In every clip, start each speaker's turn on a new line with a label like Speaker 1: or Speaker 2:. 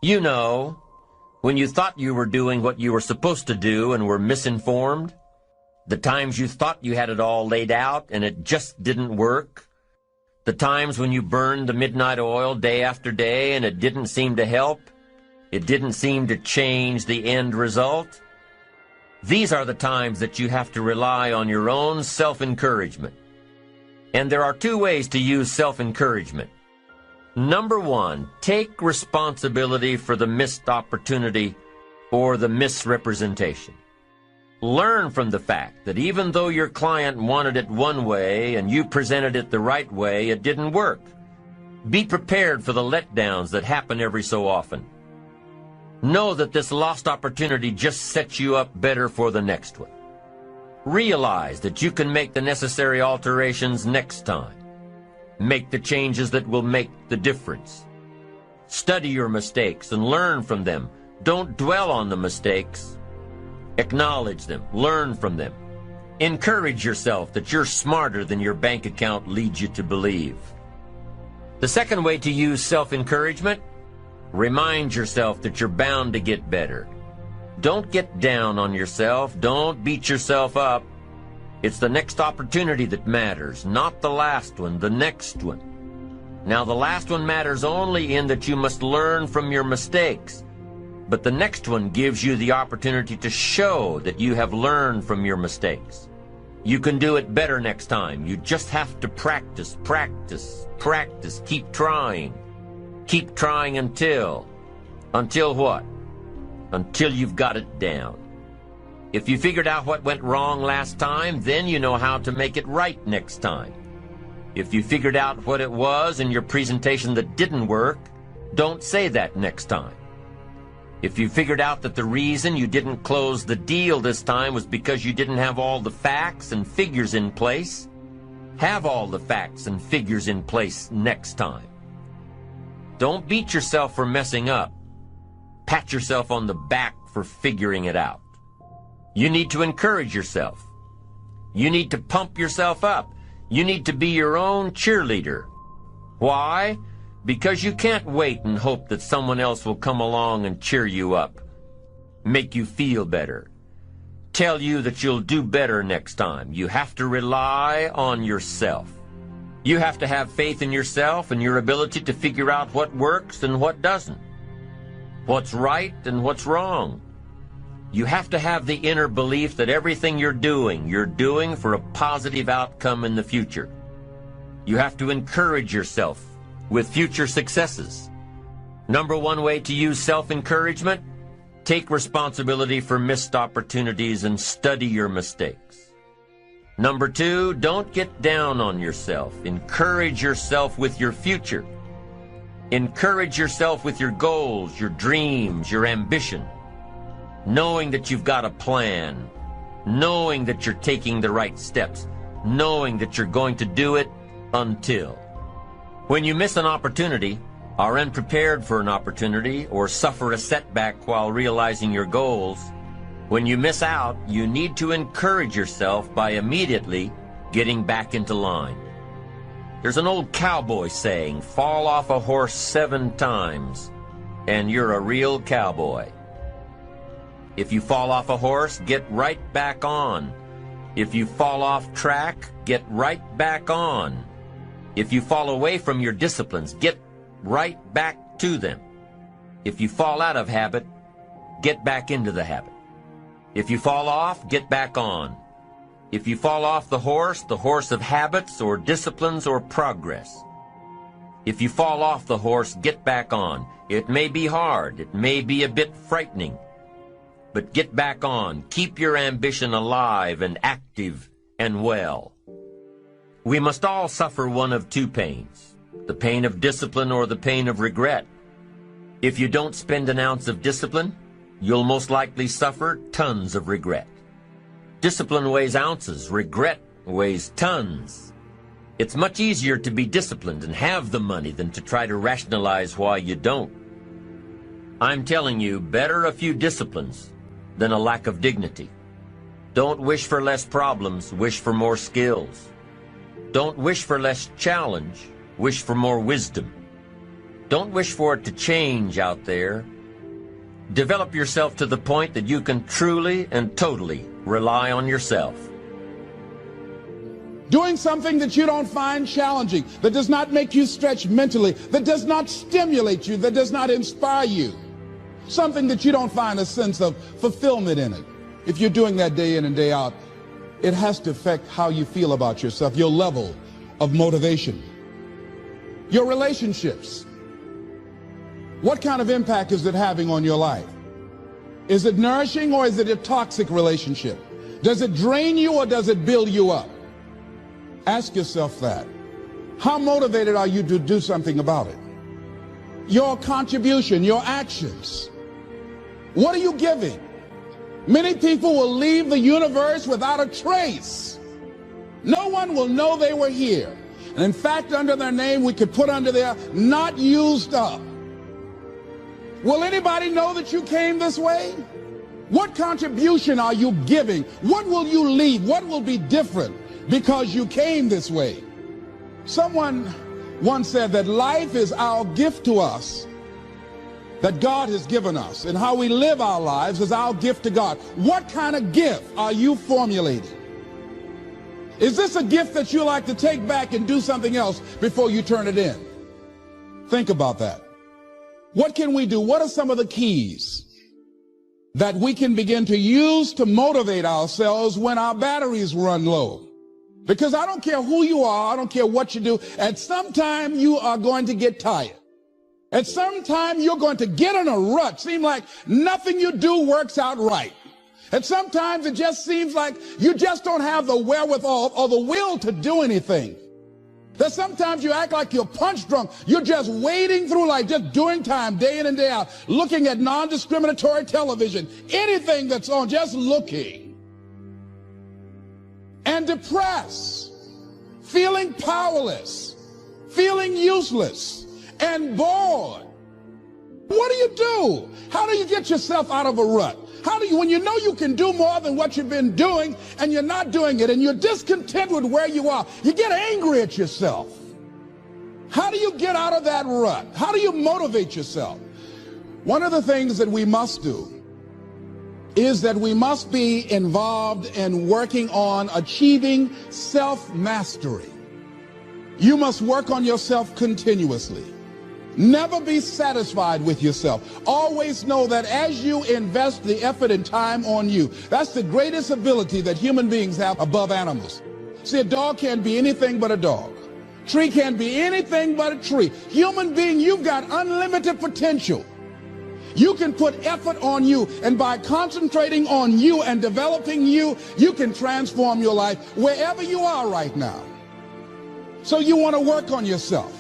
Speaker 1: You know, when you thought you were doing what you were supposed to do and were misinformed, the times you thought you had it all laid out and it just didn't work, the times when you burned the midnight oil day after day and it didn't seem to help, it didn't seem to change the end result. These are the times that you have to rely on your own self-encouragement. And there are two ways to use self-encouragement. Number one, take responsibility for the missed opportunity or the misrepresentation. Learn from the fact that even though your client wanted it one way and you presented it the right way, it didn't work. Be prepared for the letdowns that happen every so often. Know that this lost opportunity just sets you up better for the next one. Realize that you can make the necessary alterations next time. Make the changes that will make the difference. Study your mistakes and learn from them. Don't dwell on the mistakes. Acknowledge them. Learn from them. Encourage yourself that you're smarter than your bank account leads you to believe. The second way to use self-encouragement, remind yourself that you're bound to get better. Don't get down on yourself. Don't beat yourself up. It's the next opportunity that matters, not the last one, the next one. Now, the last one matters only in that you must learn from your mistakes. But the next one gives you the opportunity to show that you have learned from your mistakes. You can do it better next time. You just have to practice, practice, practice. Keep trying. Keep trying until what? Until you've got it down. If you figured out what went wrong last time, then you know how to make it right next time. If you figured out what it was in your presentation that didn't work, don't say that next time. If you figured out that the reason you didn't close the deal this time was because you didn't have all the facts and figures in place, have all the facts and figures in place next time. Don't beat yourself for messing up. Pat yourself on the back for figuring it out. You need to encourage yourself. You need to pump yourself up. You need to be your own cheerleader. Why? Because you can't wait and hope that someone else will come along and cheer you up, make you feel better, tell you that you'll do better next time. You have to rely on yourself. You have to have faith in yourself and your ability to figure out what works and what doesn't, what's right and what's wrong. You have to have the inner belief that everything you're doing for a positive outcome in the future. You have to encourage yourself with future successes. Number one way to use self-encouragement, take responsibility for missed opportunities and study your mistakes. Number two, don't get down on yourself. Encourage yourself with your future. Encourage yourself with your goals, your dreams, your ambition. Knowing that you've got a plan, knowing that you're taking the right steps, knowing that you're going to do it until. When you miss an opportunity, are unprepared for an opportunity, or suffer a setback while realizing your goals, when you miss out, you need to encourage yourself by immediately getting back into line. There's an old cowboy saying, fall off a horse 7 times, and you're a real cowboy. If you fall off a horse, get right back on. If you fall off track, get right back on. If you fall away from your disciplines, get right back to them. If you fall out of habit, get back into the habit. If you fall off, get back on. If you fall off the horse of habits or disciplines or progress. If you fall off the horse, get back on. It may be hard, it may be a bit frightening, but get back on. Keep your ambition alive and active and well. We must all suffer one of two pains, the pain of discipline or the pain of regret. If you don't spend an ounce of discipline, you'll most likely suffer tons of regret. Discipline weighs ounces, regret weighs tons. It's much easier to be disciplined and have the money than to try to rationalize why you don't. I'm telling you, better a few disciplines than a lack of dignity. Don't wish for less problems, wish for more skills. Don't wish for less challenge, wish for more wisdom. Don't wish for it to change out there, Develop yourself to the point that you can truly and totally rely on yourself.
Speaker 2: Doing something that you don't find challenging, that does not make you stretch mentally, that does not stimulate you, that does not inspire you. Something that you don't find a sense of fulfillment in it. If you're doing that day in and day out, it has to affect how you feel about yourself, your level of motivation. Your relationships. What kind of impact is it having on your life? Is it nourishing or is it a toxic relationship? Does it drain you or does it build you up? Ask yourself that. How motivated are you to do something about it? Your contribution, your actions. What are you giving? Many people will leave the universe without a trace. No one will know they were here. And in fact, under their name, we could put under there, not used up. Will anybody know that you came this way? What contribution are you giving? What will you leave? What will be different because you came this way? Someone once said that life is our gift to us that God has given us, and how we live our lives is our gift to God. What kind of gift are you formulating? Is this a gift that you like to take back and do something else before you turn it in? Think about that. What can we do? What are some of the keys that we can begin to use to motivate ourselves when our batteries run low? Because I don't care who you are, I don't care what you do, at some time you are going to get tired. At some time you're going to get in a rut. Seem like nothing you do works out right. And sometimes it just seems like you just don't have the wherewithal or the will to do anything. That sometimes you act like you're punch drunk. You're just wading through life, just doing time day in and day out, looking at non-discriminatory television, anything that's on, just looking. And depressed, feeling powerless, feeling useless, and bored. What do you do? How do you get yourself out of a rut? How do you, when you know you can do more than what you've been doing and you're not doing it and you're discontent with where you are, you get angry at yourself. How do you get out of that rut? How do you motivate yourself? One of the things that we must do is that we must be involved in working on achieving self-mastery. You must work on yourself continuously. Never be satisfied with yourself. Always know that as you invest the effort and time on you, that's the greatest ability that human beings have above animals. See, a dog can't be anything but a dog. Tree can't be anything but a tree. Human being, you've got unlimited potential. You can put effort on you, and by concentrating on you and developing you, you can transform your life wherever you are right now. So you want to work on yourself.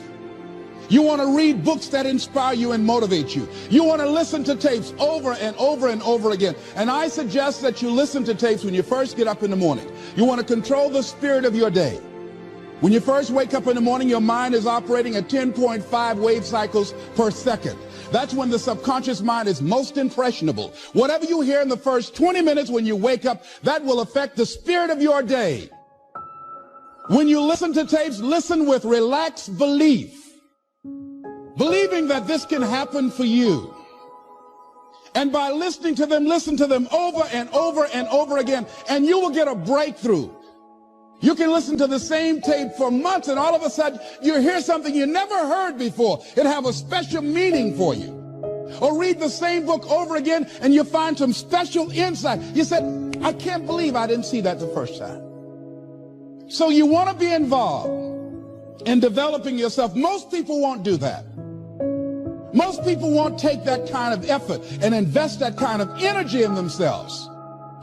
Speaker 2: You want to read books that inspire you and motivate you. You want to listen to tapes over and over and over again. And I suggest that you listen to tapes when you first get up in the morning. You want to control the spirit of your day. When you first wake up in the morning, your mind is operating at 10.5 wave cycles per second. That's when the subconscious mind is most impressionable. Whatever you hear in the first 20 minutes when you wake up, that will affect the spirit of your day. When you listen to tapes, listen with relaxed belief. Believing that this can happen for you. And by listening to them, listen to them over and over and over again, and you will get a breakthrough. You can listen to the same tape for months, and all of a sudden you hear something you never heard before. It have a special meaning for you. Or read the same book over again, and you find some special insight. You said, I can't believe I didn't see that the first time. So you want to be involved in developing yourself. Most people won't do that. Most people won't take that kind of effort and invest that kind of energy in themselves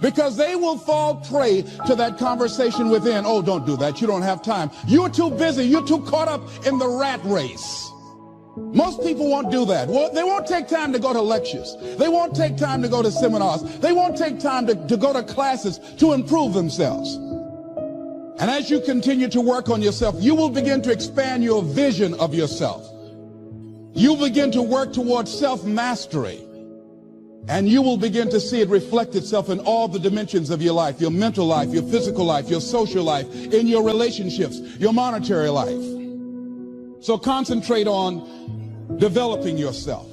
Speaker 2: because they will fall prey to that conversation within. Oh, don't do that. You don't have time. You're too busy. You're too caught up in the rat race. Most people won't do that. Well, they won't take time to go to lectures. They won't take time to go to seminars. They won't take time to go to classes to improve themselves. And as you continue to work on yourself, you will begin to expand your vision of yourself. You begin to work towards self-mastery, and you will begin to see it reflect itself in all the dimensions of your life, your mental life, your physical life, your social life, in your relationships, your monetary life. So concentrate on developing yourself.